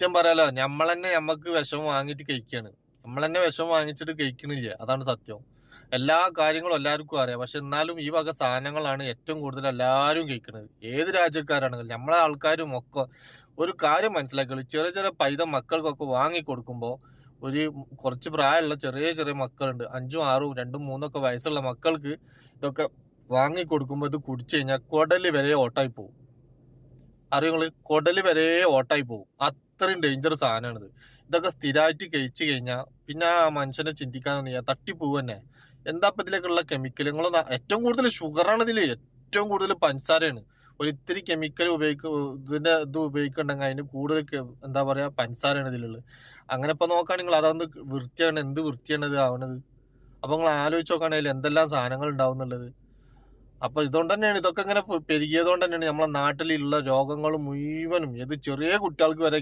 സത്യം പറയാലോ, നമ്മളന്നെ നമ്മക്ക് വിഷമം വാങ്ങിയിട്ട് കഴിക്കാണ്. നമ്മളന്നെ വിഷമം വാങ്ങിച്ചിട്ട് കഴിക്കണില്ല. അതാണ് സത്യം. എല്ലാ കാര്യങ്ങളും എല്ലാവർക്കും അറിയാം. പക്ഷെ എന്നാലും ഈ വക സാധനങ്ങളാണ് ഏറ്റവും കൂടുതൽ എല്ലാവരും കഴിക്കുന്നത്. ഏത് രാജ്യക്കാരാണെങ്കിലും നമ്മളെ ആൾക്കാരും ഒക്കെ ഒരു കാര്യം മനസ്സിലാക്കിയുള്ളൂ. ചെറിയ ചെറിയ പൈതം മക്കൾക്കൊക്കെ വാങ്ങി കൊടുക്കുമ്പോ ഒരു കുറച്ച് പ്രായമുള്ള ചെറിയ ചെറിയ മക്കളുണ്ട്. 5ഉം 6ഉം 2ഉം 3ഉം ഒക്കെ വയസ്സുള്ള മക്കൾക്ക് ഇതൊക്കെ വാങ്ങി കൊടുക്കുമ്പോ ഇത് കുടിച്ചു കഴിഞ്ഞാൽ കുടല് വരെ ഓട്ടായി പോകും. അറിയങ്ങള് കുടല് വരെ ഓട്ടായി പോകും. അത്രയും ഡേഞ്ചർ സാധനമാണിത്. ഇതൊക്കെ സ്ഥിരമായിട്ട് കഴിച്ചു കഴിഞ്ഞാൽ പിന്നെ ആ മനുഷ്യനെ ചിന്തിക്കാനൊന്നും ചെയ്യാ തട്ടിപ്പോവ് തന്നെ. എന്താ ഇപ്പൊ ഇതിലേക്കുള്ള കെമിക്കൽ? നിങ്ങളൊന്ന് ഏറ്റവും കൂടുതൽ ഷുഗറാണ് ഇതില്, ഏറ്റവും കൂടുതൽ പഞ്ചസാരയാണ്. ഒരു ഇത്തിരി കെമിക്കൽ ഇത് ഉപയോഗിക്കണ്ടെങ്കിൽ അതിന് കൂടുതൽ എന്താ പറയാ പഞ്ചസാരയാണ് ഇതിലുള്ളത്. അങ്ങനെ ഇപ്പൊ നോക്കുകയാണെങ്കിൽ നിങ്ങൾ അതൊന്ന് വൃത്തിയാണ്, എന്ത് വൃത്തിയാണ് ഇത് ആവണത്. അപ്പൊ നിങ്ങൾ ആലോചിച്ച് നോക്കുകയാണെങ്കിൽ എന്തെല്ലാം സാധനങ്ങൾ ഉണ്ടാവും എന്നുള്ളത്. അപ്പൊ ഇതുകൊണ്ട് തന്നെയാണ് ഇതൊക്കെ ഇങ്ങനെ പെരുകിയത് കൊണ്ട് തന്നെയാണ് നമ്മളെ നാട്ടിലുള്ള രോഗങ്ങൾ മുഴുവനും, ഏത് ചെറിയ കുട്ടികൾക്ക് വരെ